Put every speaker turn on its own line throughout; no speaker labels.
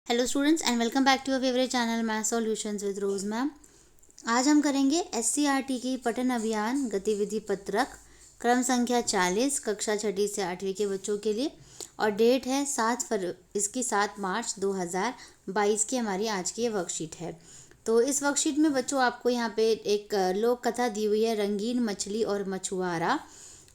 Hello students and welcome back to your favourite channel math solutions with Rose ma'am. आज हम करेंगे SCERT की पठन अभियान गतिविधि पत्रक क्रम संख्या 40 कक्षा 6ठी से 8वीं के बच्चों के लिए। और डेट है 7 मार्च 2022 की हमारी आज की ये वर्कशीट है। तो इस वर्कशीट में बच्चों आपको यहाँ पे एक लोक कथा दी हुई है, रंगीन मछली और मछुआरा।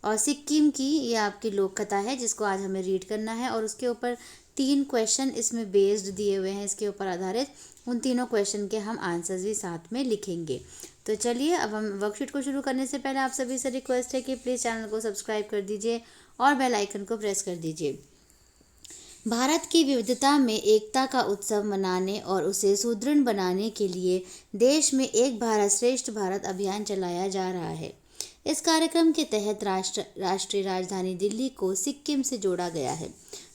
और सिक्किम की ये आपकी लोक कथा है जिसको आज हमें रीड करना है। और उसके ऊपर 3 क्वेश्चन इसमें बेस्ड दिए हुए हैं, इसके ऊपर आधारित उन तीनों क्वेश्चन के हम आंसर्स भी साथ में लिखेंगे। तो चलिए अब हम वर्कशीट को शुरू करने से पहले आप सभी से रिक्वेस्ट है कि प्लीज़ चैनल को सब्सक्राइब कर दीजिए और बेल आइकन को प्रेस कर दीजिए। भारत की विविधता में एकता का उत्सव मनाने और उसे सुदृढ़ बनाने के लिए देश में एक भारत श्रेष्ठ भारत अभियान चलाया जा रहा है। इस कार्यक्रम के तहत राष्ट्रीय राजधानी दिल्ली को सिक्किम से जोड़ा गया है।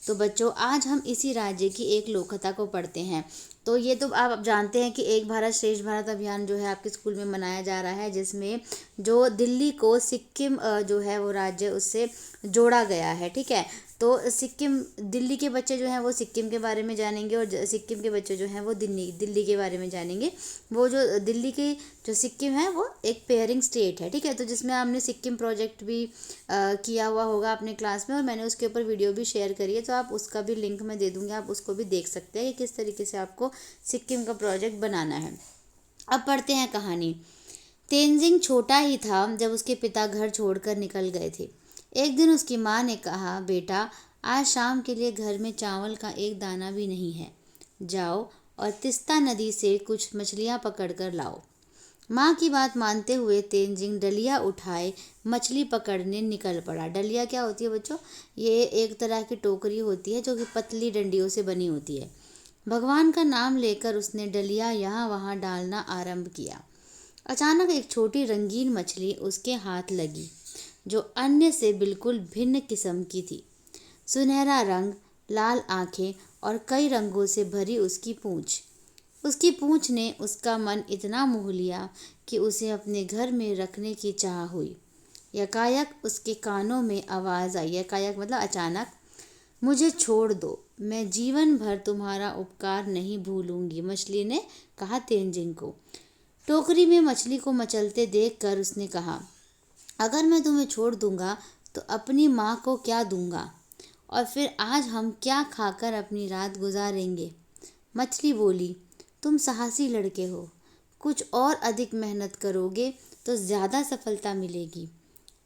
तो बच्चों आज हम इसी राज्य की एक लोककथा को पढ़ते हैं। तो ये तो आप जानते हैं कि एक भारत श्रेष्ठ भारत अभियान जो है आपके स्कूल में मनाया जा रहा है, जिसमें जो दिल्ली को सिक्किम जो है वो राज्य उससे जोड़ा गया है। ठीक है, तो सिक्किम दिल्ली के बच्चे जो हैं वो सिक्किम के बारे में जानेंगे और सिक्किम के बच्चे जो हैं वो दिल्ली के बारे में जानेंगे। वो जो दिल्ली की जो सिक्किम है वो एक पेयरिंग स्टेट है। ठीक है, तो जिसमें आपने सिक्किम प्रोजेक्ट भी किया हुआ होगा अपने क्लास में और मैंने उसके ऊपर वीडियो भी शेयर करी है, तो आप उसका भी लिंक मैं दे दूँगी, आप उसको भी देख सकते हैं कि किस तरीके से आपको सिक्किम का प्रोजेक्ट बनाना है। अब पढ़ते हैं कहानी। तेनजिंग छोटा ही था जब उसके पिता घर छोड़कर निकल गए थे। एक दिन उसकी माँ ने कहा, बेटा आज शाम के लिए घर में चावल का एक दाना भी नहीं है, जाओ और तिस्ता नदी से कुछ मछलियाँ पकड़ कर लाओ। माँ की बात मानते हुए तेनजिंग डलिया उठाए मछली पकड़ने निकल पड़ा। डलिया क्या होती है बच्चों? ये एक तरह की टोकरी होती है जो कि पतली डंडियों से बनी होती है। भगवान का नाम लेकर उसने डलिया यहाँ वहाँ डालना आरंभ किया। अचानक एक छोटी रंगीन मछली उसके हाथ लगी जो अन्य से बिल्कुल भिन्न किस्म की थी। सुनहरा रंग, लाल आंखें और कई रंगों से भरी उसकी पूंछ ने उसका मन इतना मोह लिया कि उसे अपने घर में रखने की चाह हुई। यकायक उसके कानों में आवाज़ आई, यकायक मतलब अचानक, मुझे छोड़ दो, मैं जीवन भर तुम्हारा उपकार नहीं भूलूंगी, मछली ने कहा तेनजिंग को। टोकरी में मछली को मचलते देखकर उसने कहा, अगर मैं तुम्हें छोड़ दूंगा तो अपनी माँ को क्या दूंगा और फिर आज हम क्या खाकर अपनी रात गुजारेंगे। मछली बोली, तुम साहसी लड़के हो, कुछ और अधिक मेहनत करोगे तो ज़्यादा सफलता मिलेगी,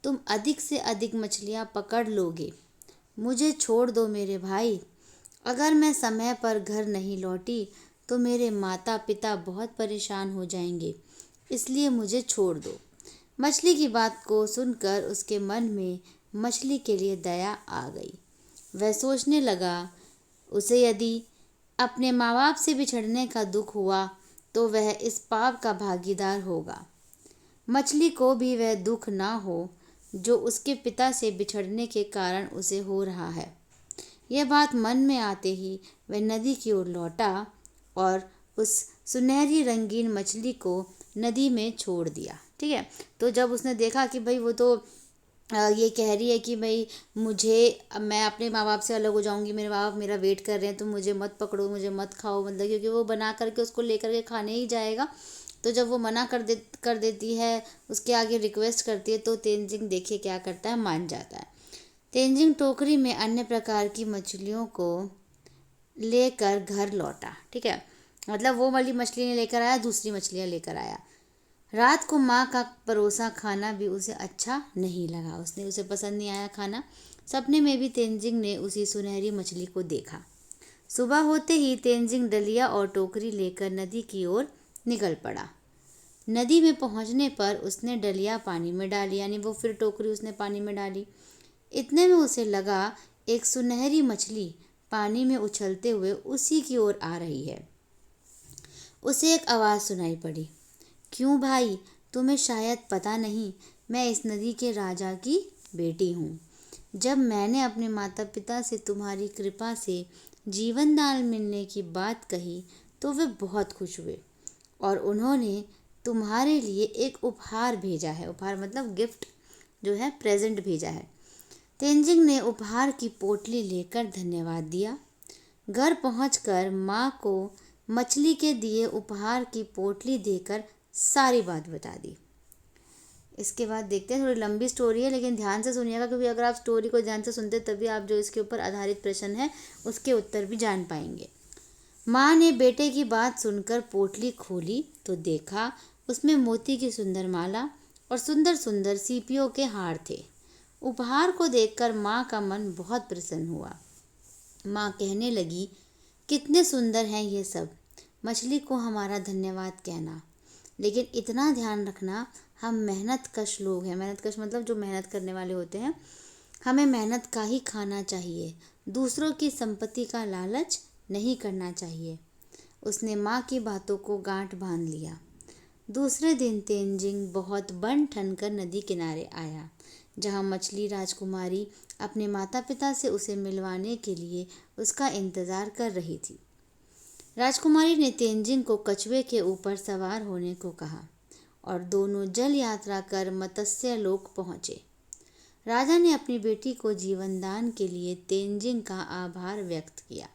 तुम अधिक से अधिक मछलियाँ पकड़ लोगे। मुझे छोड़ दो मेरे भाई, अगर मैं समय पर घर नहीं लौटी तो मेरे माता पिता बहुत परेशान हो जाएंगे, इसलिए मुझे छोड़ दो। मछली की बात को सुनकर उसके मन में मछली के लिए दया आ गई। वह सोचने लगा, उसे यदि अपने माँ बाप से बिछड़ने का दुख हुआ तो वह इस पाप का भागीदार होगा। मछली को भी वह दुख ना हो जो उसके पिता से बिछड़ने के कारण उसे हो रहा है। यह बात मन में आते ही वह नदी की ओर लौटा और उस सुनहरी रंगीन मछली को नदी में छोड़ दिया। ठीक है, तो जब उसने देखा कि भाई वो तो ये कह रही है कि भाई मैं अपने माँ बाप से अलग हो जाऊंगी, मेरे माँ बाप मेरा वेट कर रहे हैं, तो मुझे मत पकड़ो, मुझे मत खाओ, मतलब क्योंकि वो बना करके उसको लेकर के खाने ही जाएगा। तो जब वो मना कर देती है, उसके आगे रिक्वेस्ट करती है, तो तेनजिंग देखिए क्या करता है, मान जाता है। तेनजिंग टोकरी में अन्य प्रकार की मछलियों को लेकर घर लौटा। ठीक है, मतलब वो वाली मछली नहीं लेकर आया, दूसरी मछलियाँ लेकर आया। रात को माँ का परोसा खाना भी उसे अच्छा नहीं लगा, उसे पसंद नहीं आया खाना। सपने में भी तेनजिंग ने उसी सुनहरी मछली को देखा। सुबह होते ही तेनजिंग डलिया और टोकरी लेकर नदी की ओर निकल पड़ा। नदी में पहुंचने पर उसने डलिया पानी में डाली, यानी वो फिर टोकरी उसने पानी में डाली। इतने में उसे लगा एक सुनहरी मछली पानी में उछलते हुए उसी की ओर आ रही है। उसे एक आवाज़ सुनाई पड़ी, क्यों भाई, तुम्हें शायद पता नहीं, मैं इस नदी के राजा की बेटी हूँ। जब मैंने अपने माता पिता से तुम्हारी कृपा से जीवन दान मिलने की बात कही तो वे बहुत खुश हुए और उन्होंने तुम्हारे लिए एक उपहार भेजा है। उपहार मतलब गिफ्ट जो है, प्रेजेंट भेजा है। तेनजिंग ने उपहार की पोटली लेकर धन्यवाद दिया। घर पहुंचकर माँ को मछली के दिए उपहार की पोटली देकर सारी बात बता दी। इसके बाद देखते हैं, थोड़ी लंबी स्टोरी है लेकिन ध्यान से सुनिएगा, क्योंकि अगर आप स्टोरी को ध्यान से सुनते तभी आप जो इसके ऊपर आधारित प्रश्न है उसके उत्तर भी जान पाएंगे। माँ ने बेटे की बात सुनकर पोटली खोली तो देखा उसमें मोती की सुंदर माला और सुंदर सुंदर सीपियों के हार थे। उपहार को देखकर माँ का मन बहुत प्रसन्न हुआ। माँ कहने लगी, कितने सुंदर हैं ये सब, मछली को हमारा धन्यवाद कहना, लेकिन इतना ध्यान रखना हम मेहनत कश लोग हैं। मेहनत कश मतलब जो मेहनत करने वाले होते हैं, हमें मेहनत का ही खाना चाहिए, दूसरों की संपत्ति का लालच नहीं करना चाहिए। उसने माँ की बातों को गांठ बांध लिया। दूसरे दिन तेंजिंग बहुत बन ठन कर नदी किनारे आया, जहाँ मछली राजकुमारी अपने माता पिता से उसे मिलवाने के लिए उसका इंतजार कर रही थी। राजकुमारी ने तेंजिंग को कछुए के ऊपर सवार होने को कहा और दोनों जल यात्रा कर मत्स्य लोक पहुँचे। राजा ने अपनी बेटी को जीवन दान के लिए तेंजिंग का आभार व्यक्त किया।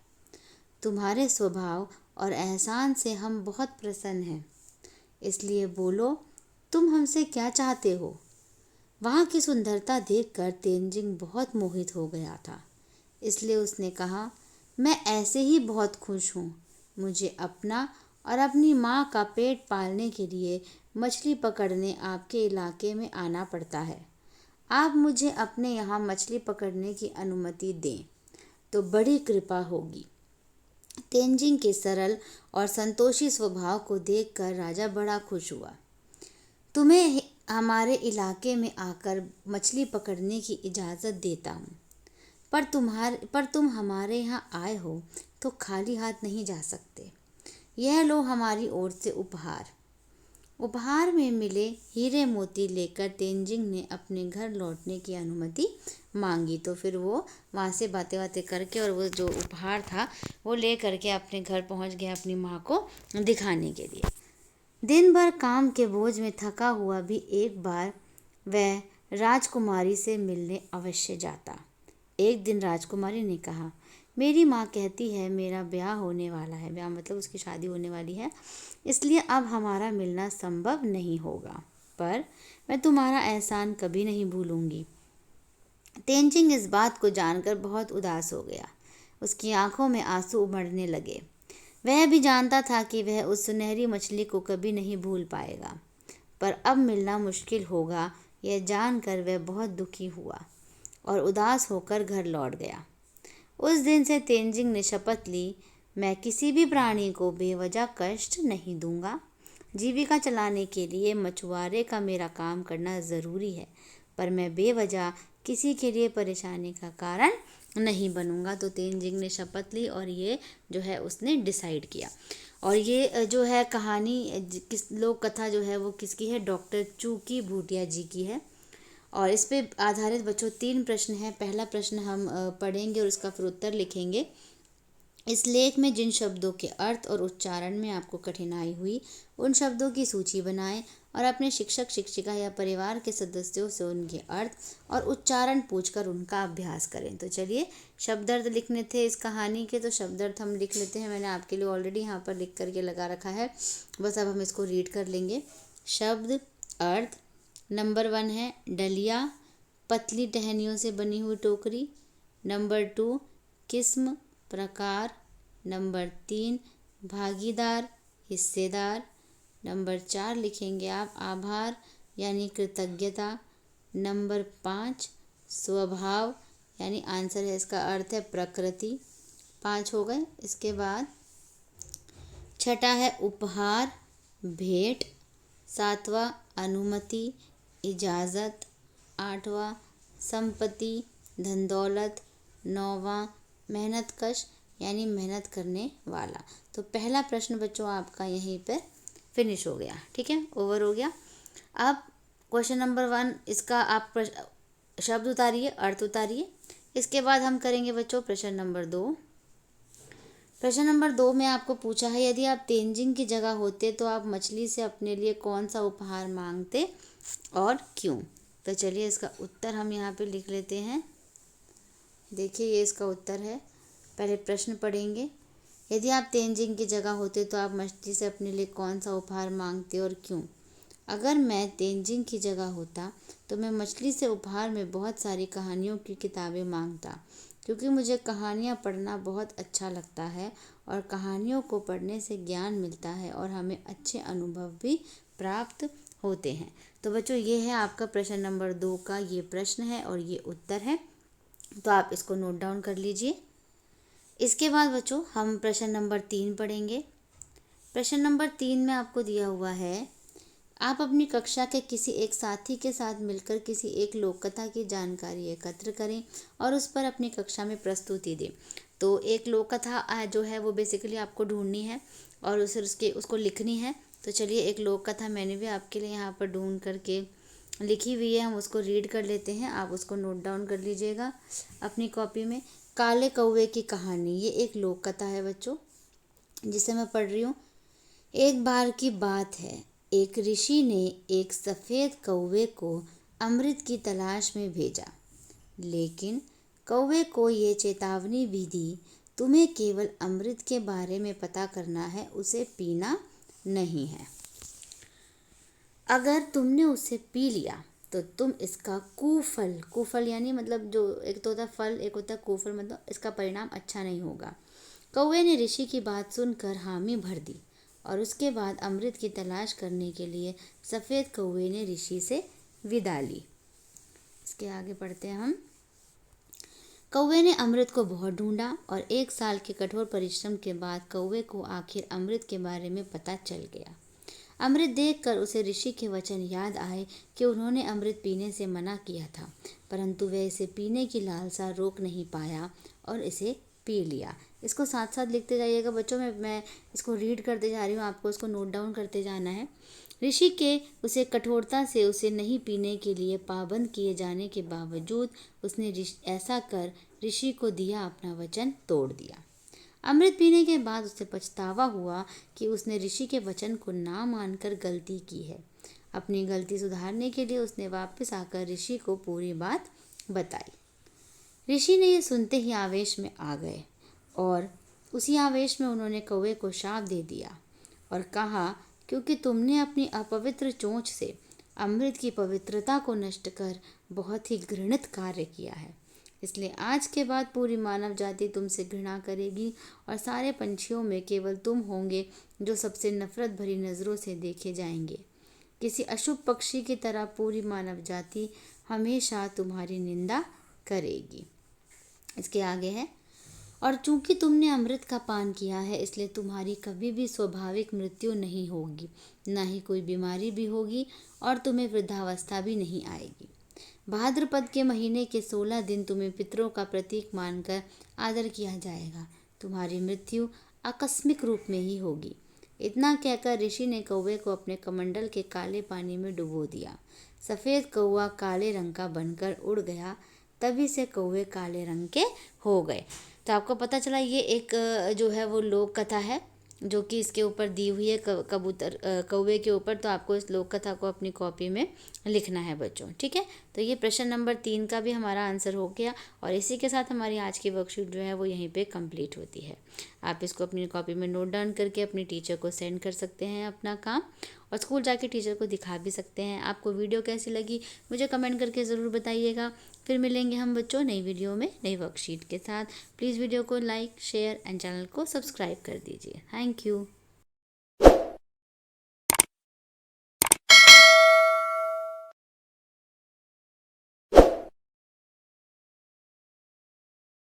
तुम्हारे स्वभाव और एहसान से हम बहुत प्रसन्न हैं, इसलिए बोलो तुम हमसे क्या चाहते हो। वहाँ की सुंदरता देखकर तेंजिंग बहुत मोहित हो गया था, इसलिए उसने कहा, मैं ऐसे ही बहुत खुश हूँ। मुझे अपना और अपनी माँ का पेट पालने के लिए मछली पकड़ने आपके इलाके में आना पड़ता है। आप मुझे अपने यहाँ मछली पकड़ने की अनुमति दें तो बड़ी कृपा होगी। तेंजिंग के सरल और संतोषी स्वभाव को देखकर राजा बड़ा खुश हुआ। तुम्हें हमारे इलाके में आकर मछली पकड़ने की इजाज़त देता हूँ, पर तुम हमारे यहाँ आए हो तो खाली हाथ नहीं जा सकते। यह लो हमारी ओर से उपहार। उपहार में मिले हीरे मोती लेकर तेंजिंग ने अपने घर लौटने की अनुमति मांगी। तो फिर वो वहाँ से बातें करके और वो जो उपहार था वो ले करके अपने घर पहुँच गया अपनी माँ को दिखाने के लिए। दिन भर काम के बोझ में थका हुआ भी एक बार वह राजकुमारी से मिलने अवश्य जाता। एक दिन राजकुमारी ने कहा, मेरी माँ कहती है मेरा ब्याह होने वाला है, ब्याह मतलब उसकी शादी होने वाली है, इसलिए अब हमारा मिलना संभव नहीं होगा, पर मैं तुम्हारा एहसान कभी नहीं भूलूंगी। तेंजिंग इस बात को जानकर बहुत उदास हो गया। उसकी आंखों में आंसू उमड़ने लगे। वह भी जानता था कि वह उस सुनहरी मछली को कभी नहीं भूल पाएगा, पर अब मिलना मुश्किल होगा, यह जानकर वह बहुत दुखी हुआ और उदास होकर घर लौट गया। उस दिन से तेंजिंग ने शपथ ली, मैं किसी भी प्राणी को बेवजह कष्ट नहीं दूंगा। जीविका चलाने के लिए मछुआरे का मेरा काम करना ज़रूरी है, पर मैं बेवजह किसी के लिए परेशानी का कारण नहीं बनूंगा। तो तेंजिंग ने शपथ ली और ये जो है उसने डिसाइड किया। और ये जो है कहानी किस लोक कथा जो है वो किसकी है, डॉक्टर चूकी भूटिया जी की है। और इस पे आधारित बच्चों 3 प्रश्न हैं। पहला प्रश्न हम पढ़ेंगे और उसका फिर उत्तर लिखेंगे। इस लेख में जिन शब्दों के अर्थ और उच्चारण में आपको कठिनाई हुई उन शब्दों की सूची बनाएं और अपने शिक्षक शिक्षिका या परिवार के सदस्यों से उनके अर्थ और उच्चारण पूछकर उनका अभ्यास करें। तो चलिए, शब्दार्थ लिखने थे इस कहानी के, तो शब्दार्थ हम लिख लेते हैं। मैंने आपके लिए ऑलरेडी यहाँ पर लिख करके लगा रखा है, बस अब हम इसको रीड कर लेंगे। शब्द अर्थ, नंबर 1 है डलिया, पतली टहनियों से बनी हुई टोकरी। नंबर 2 किस्म, प्रकार। नंबर 3 भागीदार, हिस्सेदार। नंबर 4 लिखेंगे आप आभार यानी कृतज्ञता। नंबर 5 स्वभाव यानी आंसर है इसका अर्थ है प्रकृति। 5 हो गए। इसके बाद छठा है उपहार, भेंट। 7वां अनुमति, इजाज़त। 8वां संपत्ति, धन दौलत। 9वां मेहनतकश यानी मेहनत करने वाला। तो पहला प्रश्न बच्चों आपका यहीं पर फिनिश हो गया, ठीक है, ओवर हो गया। अब क्वेश्चन नंबर 1 इसका आप शब्द उतारिए, अर्थ उतारिए। इसके बाद हम करेंगे बच्चों प्रश्न नंबर 2। प्रश्न नंबर 2 में आपको पूछा है, यदि आप तेंजिंग की जगह होते तो आप मछली से अपने लिए कौन सा उपहार मांगते और क्यों। तो चलिए इसका उत्तर हम यहाँ पे लिख लेते हैं। देखिए ये इसका उत्तर है, पहले प्रश्न पढ़ेंगे। यदि आप तेनजिंग की जगह होते तो आप मछली से अपने लिए कौन सा उपहार मांगते और क्यों? अगर मैं तेनजिंग की जगह होता तो मैं मछली से उपहार में बहुत सारी कहानियों की किताबें मांगता, क्योंकि मुझे कहानियाँ पढ़ना बहुत अच्छा लगता है और कहानियों को पढ़ने से ज्ञान मिलता है और हमें अच्छे अनुभव भी प्राप्त होते हैं। तो बच्चों, ये है आपका प्रश्न नंबर 2 का ये प्रश्न है और ये उत्तर है, तो आप इसको नोट डाउन कर लीजिए। इसके बाद बच्चों हम प्रश्न नंबर 3 पढ़ेंगे। प्रश्न नंबर 3 में आपको दिया हुआ है, आप अपनी कक्षा के किसी एक साथी के साथ मिलकर किसी एक लोक कथा की जानकारी एकत्र करें और उस पर अपनी कक्षा में प्रस्तुति दें। तो एक लोक कथा जो है वो बेसिकली आपको ढूंढनी है और उसको लिखनी है। तो चलिए, एक लोक कथा मैंने भी आपके लिए यहाँ पर ढूंढ करके लिखी हुई है, हम उसको रीड कर लेते हैं। आप उसको नोट डाउन कर लीजिएगा अपनी कॉपी में। काले कौवे की कहानी, ये एक लोक कथा है बच्चों, जिसे मैं पढ़ रही हूँ। एक बार की बात है, एक ऋषि ने एक सफ़ेद कौवे को अमृत की तलाश में भेजा, लेकिन कौवे को ये चेतावनी भी दी, तुम्हें केवल अमृत के बारे में पता करना है, उसे पीना नहीं है। अगर तुमने उसे पी लिया तो तुम इसका कुफल यानी मतलब जो एक तो होता है फल, एक होता है कुफल, मतलब इसका परिणाम अच्छा नहीं होगा। कौवे ने ऋषि की बात सुनकर हामी भर दी और उसके बाद अमृत की तलाश करने के लिए सफ़ेद कौवे ने ऋषि से विदा ली। इसके आगे पढ़ते हैं हम। कौवे ने अमृत को बहुत ढूंढा और 1 साल के कठोर परिश्रम के बाद कौवे को आखिर अमृत के बारे में पता चल गया। अमृत देखकर उसे ऋषि के वचन याद आए कि उन्होंने अमृत पीने से मना किया था, परंतु वह इसे पीने की लालसा रोक नहीं पाया और इसे पी लिया। इसको साथ साथ लिखते जाइएगा बच्चों, मैं इसको रीड करते जा रही हूँ, आपको इसको नोट डाउन करते जाना है। ऋषि के उसे कठोरता से उसे नहीं पीने के लिए पाबंद किए जाने के बावजूद उसने ऐसा कर ऋषि को दिया अपना वचन तोड़ दिया। अमृत पीने के बाद उसे पछतावा हुआ कि उसने ऋषि के वचन को ना मानकर गलती की है। अपनी गलती सुधारने के लिए उसने वापस आकर ऋषि को पूरी बात बताई। ऋषि ने ये सुनते ही आवेश में आ गए और उसी आवेश में उन्होंने कौवे को शाप दे दिया और कहा, क्योंकि तुमने अपनी अपवित्र चोंच से अमृत की पवित्रता को नष्ट कर बहुत ही घृणित कार्य किया है, इसलिए आज के बाद पूरी मानव जाति तुमसे घृणा करेगी और सारे पंछियों में केवल तुम होंगे जो सबसे नफरत भरी नज़रों से देखे जाएंगे। किसी अशुभ पक्षी की तरह पूरी मानव जाति हमेशा तुम्हारी निंदा करेगी। इसके आगे है, और चूंकि तुमने अमृत का पान किया है इसलिए तुम्हारी कभी भी स्वाभाविक मृत्यु नहीं होगी, ना ही कोई बीमारी भी होगी और तुम्हें वृद्धावस्था भी नहीं आएगी। भाद्रपद के महीने के 16 दिन तुम्हें पितरों का प्रतीक मानकर आदर किया जाएगा। तुम्हारी मृत्यु आकस्मिक रूप में ही होगी। इतना कहकर ऋषि ने कौवे को अपने कमंडल के काले पानी में डुबो दिया। सफ़ेद कौवा काले रंग का बनकर उड़ गया, तभी से कौवे काले रंग के हो गए। तो आपको पता चला ये एक जो है वो लोक कथा है जो कि इसके ऊपर दी हुई है कौवे के ऊपर। तो आपको इस लोक कथा को अपनी कॉपी में लिखना है बच्चों, ठीक है। तो ये प्रश्न नंबर 3 का भी हमारा आंसर हो गया और इसी के साथ हमारी आज की वर्कशीट जो है वो यहीं पे कंप्लीट होती है। आप इसको अपनी कॉपी में नोट डाउन करके अपनी टीचर को सेंड कर सकते हैं अपना काम, और स्कूल जाके टीचर को दिखा भी सकते हैं। आपको वीडियो कैसी लगी मुझे कमेंट करके ज़रूर बताइएगा। फिर मिलेंगे हम बच्चों नई वीडियो में नई वर्कशीट के साथ। प्लीज़ वीडियो को लाइक, शेयर एंड चैनल को सब्सक्राइब कर दीजिए। Thank you.